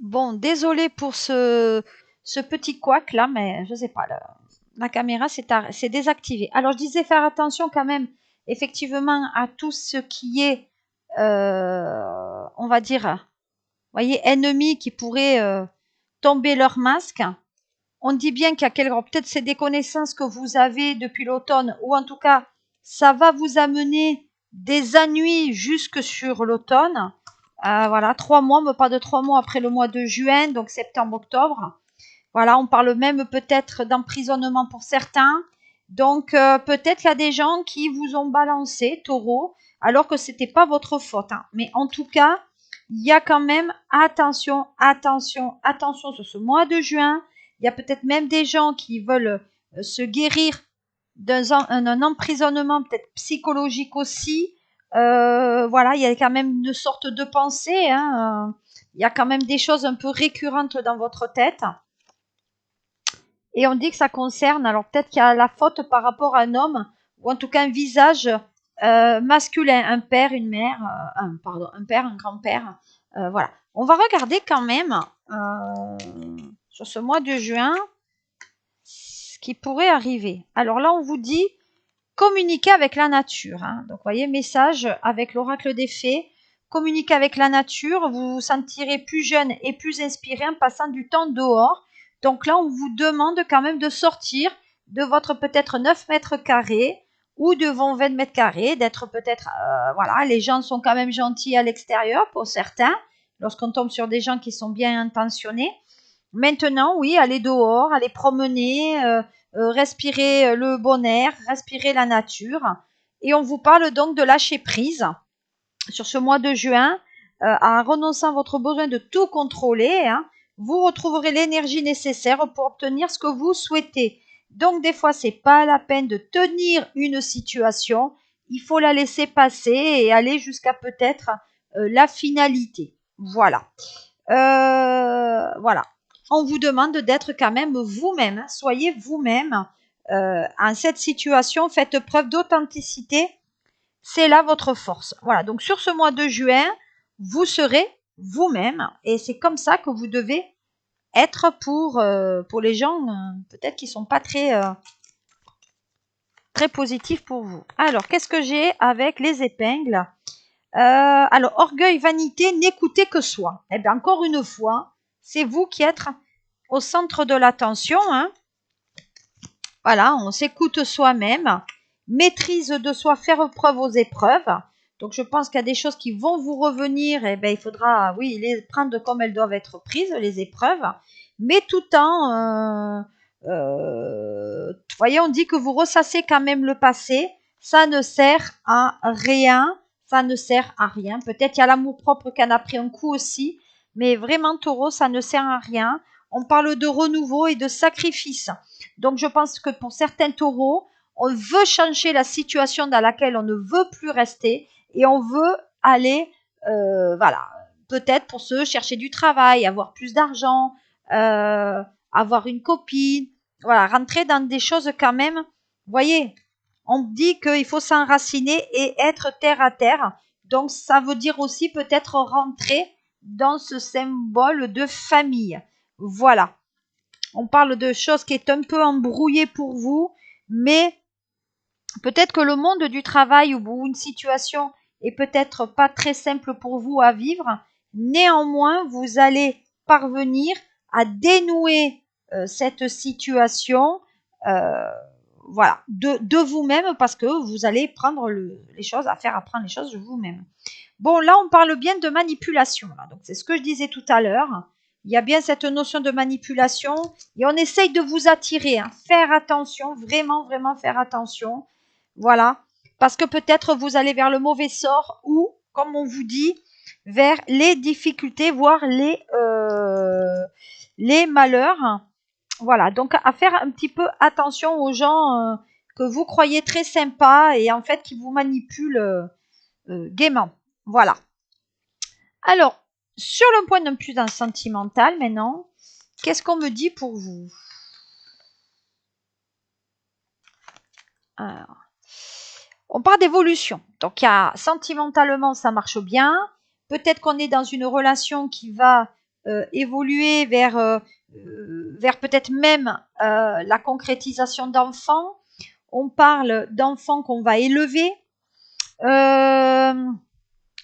Bon, désolé pour ce petit couac là, mais je sais pas, la caméra s'est désactivée. Alors, je disais faire attention quand même, effectivement, à tout ce qui est, on va dire, voyez, ennemis qui pourraient tomber leur masque. On dit bien qu'il y a peut-être c'est des connaissances que vous avez depuis l'automne, ou en tout cas, ça va vous amener des ennuis jusque sur l'automne. Voilà, 3 mois, mais pas de 3 mois après le mois de juin, donc septembre, octobre. Voilà, on parle même peut-être d'emprisonnement pour certains. Donc peut-être qu'il y a des gens qui vous ont balancé, taureau, alors que c'était pas votre faute, hein. Mais en tout cas, il y a quand même attention, attention, attention sur ce mois de juin. Il y a peut-être même des gens qui veulent se guérir d'un emprisonnement peut-être psychologique aussi. Voilà, il y a quand même une sorte de pensée, hein. Il y a quand même des choses un peu récurrentes dans votre tête. Et on dit que ça concerne, alors peut-être qu'il y a la faute par rapport à un homme, ou en tout cas un visage masculin, un père, une mère, pardon, un père, un grand-père. Voilà. On va regarder quand même sur ce mois de juin ce qui pourrait arriver. Alors là, on vous dit communiquer avec la nature, hein. Donc, vous voyez, message avec l'oracle des fées. Communiquer avec la nature, vous vous sentirez plus jeune et plus inspiré en passant du temps dehors. Donc là, on vous demande quand même de sortir de votre peut-être 9 mètres carrés ou de vos 20 mètres carrés, d'être peut-être, voilà, les gens sont quand même gentils à l'extérieur pour certains, lorsqu'on tombe sur des gens qui sont bien intentionnés. Maintenant, oui, aller dehors, aller promener, respirer le bon air, respirer la nature. Et on vous parle donc de lâcher prise sur ce mois de juin, en renonçant à votre besoin de tout contrôler, hein. Vous retrouverez l'énergie nécessaire pour obtenir ce que vous souhaitez. Donc des fois, c'est pas la peine de tenir une situation, il faut la laisser passer et aller jusqu'à peut-être la finalité. Voilà. Voilà. On vous demande d'être quand même vous-même, hein. Soyez vous-même en cette situation, faites preuve d'authenticité, c'est là votre force. Voilà, donc sur ce mois de juin, vous serez vous-même et c'est comme ça que vous devez être pour les gens peut-être qui ne sont pas très positifs pour vous. Alors, qu'est-ce que j'ai avec les épingles? Alors, orgueil, vanité, n'écoutez que soi. Eh bien, encore une fois, c'est vous qui êtes au centre de l'attention, hein. Voilà, on s'écoute soi-même, maîtrise de soi, faire preuve aux épreuves. Donc, je pense qu'il y a des choses qui vont vous revenir. Et ben, il faudra, oui, les prendre comme elles doivent être prises, les épreuves. Mais tout en, voyez, on dit que vous ressassez quand même le passé. Ça ne sert à rien. Ça ne sert à rien. Peut-être il y a l'amour-propre qui en a pris un coup aussi. Mais vraiment, taureau, ça ne sert à rien. On parle de renouveau et de sacrifice. Donc, je pense que pour certains taureaux, on veut changer la situation dans laquelle on ne veut plus rester et on veut aller, voilà, peut-être pour se chercher du travail, avoir plus d'argent, avoir une copine, voilà, rentrer dans des choses quand même. Vous voyez, on dit qu'il faut s'enraciner et être terre à terre. Donc, ça veut dire aussi peut-être rentrer dans ce symbole de famille. Voilà. On parle de choses qui est un peu embrouillées pour vous, mais peut-être que le monde du travail ou une situation est peut-être pas très simple pour vous à vivre. Néanmoins, vous allez parvenir à dénouer cette situation, euh, voilà, de vous-même parce que vous allez prendre les choses, à faire apprendre les choses de vous-même. Bon, là, on parle bien de manipulation. Là. Donc, c'est ce que je disais tout à l'heure. Il y a bien cette notion de manipulation et on essaye de vous attirer, hein. Faire attention, vraiment, vraiment faire attention. Voilà. Parce que peut-être vous allez vers le mauvais sort ou, comme on vous dit, vers les difficultés, voire les malheurs. Voilà. Donc, à faire un petit peu attention aux gens que vous croyez très sympas et en fait qui vous manipulent gaiement. Voilà. Alors, sur le point d'un plus sentimental maintenant, qu'est-ce qu'on me dit pour vous? Alors, on parle d'évolution. Donc, il y a sentimentalement, ça marche bien. Peut-être qu'on est dans une relation qui va évoluer vers peut-être même la concrétisation d'enfants. On parle d'enfants qu'on va élever.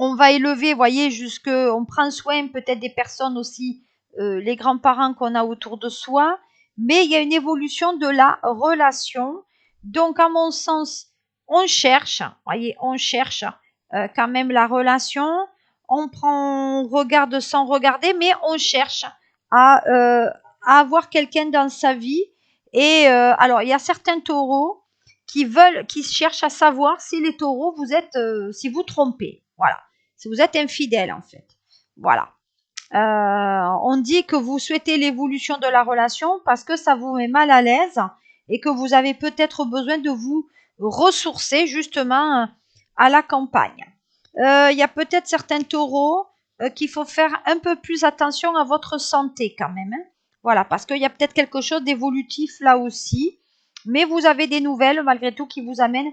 On va élever, voyez, on prend soin peut-être des personnes aussi, les grands-parents qu'on a autour de soi, mais il y a une évolution de la relation. Donc, à mon sens, on cherche, voyez, on cherche quand même la relation. On regarde sans regarder, mais on cherche à, euh, à avoir quelqu'un dans sa vie. Et alors, il y a certains taureaux qui cherchent à savoir si les taureaux, si vous trompez. Voilà. Si vous êtes infidèle, en fait. Voilà. On dit que vous souhaitez l'évolution de la relation parce que ça vous met mal à l'aise et que vous avez peut-être besoin de vous ressourcer justement à la campagne. Il y a peut-être certains taureaux qu'il faut faire un peu plus attention à votre santé quand même. Hein. Voilà, parce qu'il y a peut-être quelque chose d'évolutif là aussi. Mais vous avez des nouvelles malgré tout qui vous amènent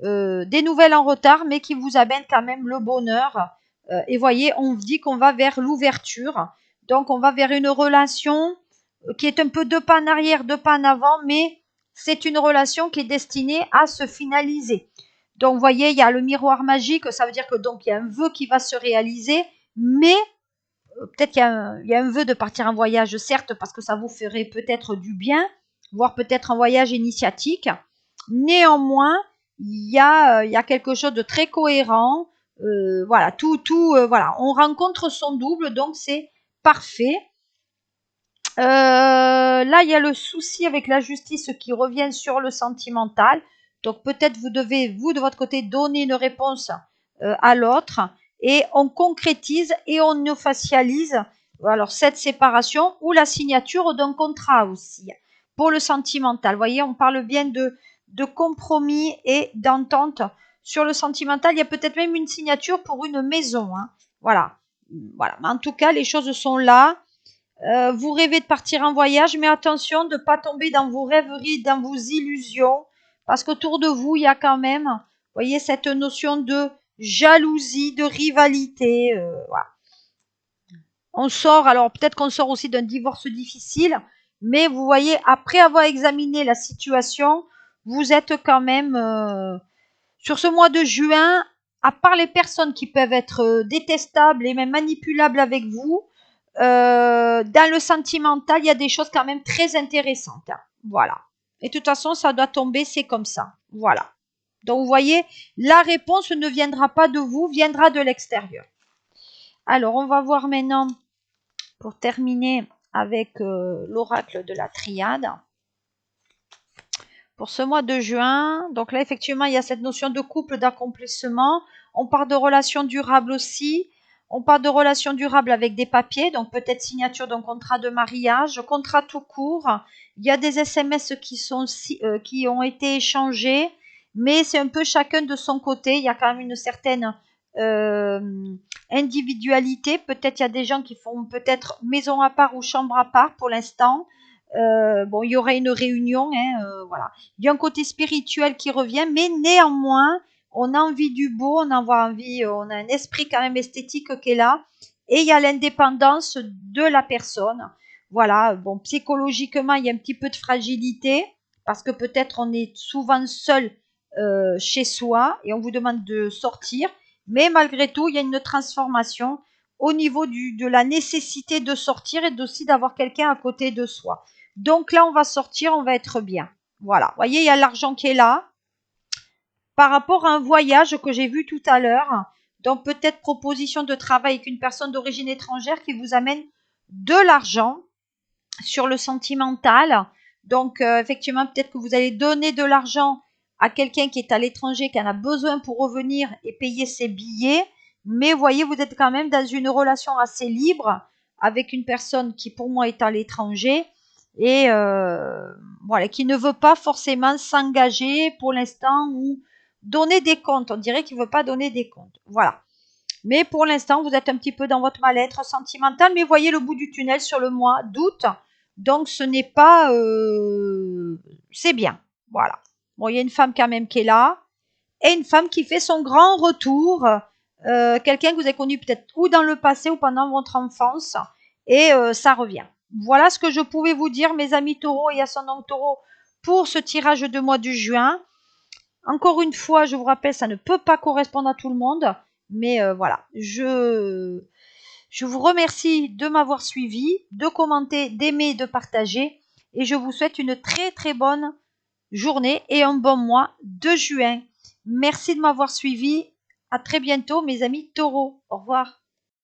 des nouvelles en retard, mais qui vous amènent quand même le bonheur. Et voyez, on dit qu'on va vers l'ouverture. Donc, on va vers une relation qui est un peu deux pas en arrière, deux pas en avant, mais c'est une relation qui est destinée à se finaliser. Donc, vous voyez, il y a le miroir magique, ça veut dire que donc il y a un vœu qui va se réaliser, mais peut-être qu'il y a un vœu de partir en voyage, certes, parce que ça vous ferait peut-être du bien, voire peut-être un voyage initiatique. Néanmoins, il y a quelque chose de très cohérent. Voilà, voilà, on rencontre son double, donc c'est parfait. Là, il y a le souci avec la justice qui revient sur le sentimental. Donc peut-être vous devez, vous de votre côté, donner une réponse à l'autre et on concrétise et on officialise alors cette séparation ou la signature d'un contrat aussi pour le sentimental. Vous voyez, on parle bien de compromis et d'entente. Sur le sentimental, il y a peut-être même une signature pour une maison. Hein. Voilà. Voilà. Mais en tout cas, les choses sont là. Vous rêvez de partir en voyage, mais attention de ne pas tomber dans vos rêveries, dans vos illusions, parce qu'autour de vous, il y a quand même, vous voyez, cette notion de jalousie, de rivalité. Voilà. On sort, alors peut-être qu'on sort aussi d'un divorce difficile, mais vous voyez, après avoir examiné la situation, vous êtes quand même, sur ce mois de juin, à part les personnes qui peuvent être détestables et même manipulables avec vous, dans le sentimental, il y a des choses quand même très intéressantes. Hein. Voilà. Et de toute façon, ça doit tomber, c'est comme ça. Voilà. Donc, vous voyez, la réponse ne viendra pas de vous, viendra de l'extérieur. Alors, on va voir maintenant, pour terminer avec l'oracle de la triade. Pour ce mois de juin, donc là, effectivement, il y a cette notion de couple, d'accomplissement. On parle de relations durables aussi. On parle de relations durables avec des papiers, donc peut-être signature d'un contrat de mariage, contrat tout court. Il y a des SMS qui ont été échangés, mais c'est un peu chacun de son côté. Il y a quand même une certaine euh, individualité. Peut-être il y a des gens qui font peut-être maison à part ou chambre à part pour l'instant. Bon, il y aurait une réunion, hein, voilà. Il y a un côté spirituel qui revient, mais néanmoins, on a envie du beau, on a un esprit quand même esthétique qui est là, et il y a l'indépendance de la personne. Voilà, bon, psychologiquement, il y a un petit peu de fragilité, parce que peut-être on est souvent seul chez soi, et on vous demande de sortir, mais malgré tout, il y a une transformation au niveau de la nécessité de sortir et aussi d'avoir quelqu'un à côté de soi. Donc là, on va sortir, on va être bien. Voilà. Vous voyez, il y a l'argent qui est là. Par rapport à un voyage que j'ai vu tout à l'heure, donc peut-être proposition de travail avec une personne d'origine étrangère qui vous amène de l'argent sur le sentimental. Donc effectivement, peut-être que vous allez donner de l'argent à quelqu'un qui est à l'étranger, qui en a besoin pour revenir et payer ses billets. Mais vous voyez, vous êtes quand même dans une relation assez libre avec une personne qui pour moi est à l'étranger et voilà, qui ne veut pas forcément s'engager pour l'instant ou donner des comptes. On dirait qu'il ne veut pas donner des comptes. Voilà. Mais pour l'instant, vous êtes un petit peu dans votre mal-être sentimental, mais voyez le bout du tunnel sur le mois d'août. Donc, ce n'est pas... c'est bien. Voilà. Bon, il y a une femme quand même qui est là. Et une femme qui fait son grand retour. Quelqu'un que vous avez connu peut-être ou dans le passé ou pendant votre enfance. et ça revient. Voilà ce que je pouvais vous dire, mes amis taureaux et ascendant taureau, pour ce tirage de mois de juin. Encore une fois, je vous rappelle, ça ne peut pas correspondre à tout le monde, mais voilà, je vous remercie de m'avoir suivi, de commenter, d'aimer, de partager, et je vous souhaite une très très bonne journée et un bon mois de juin. Merci de m'avoir suivi. À très bientôt, mes amis taureaux. Au revoir.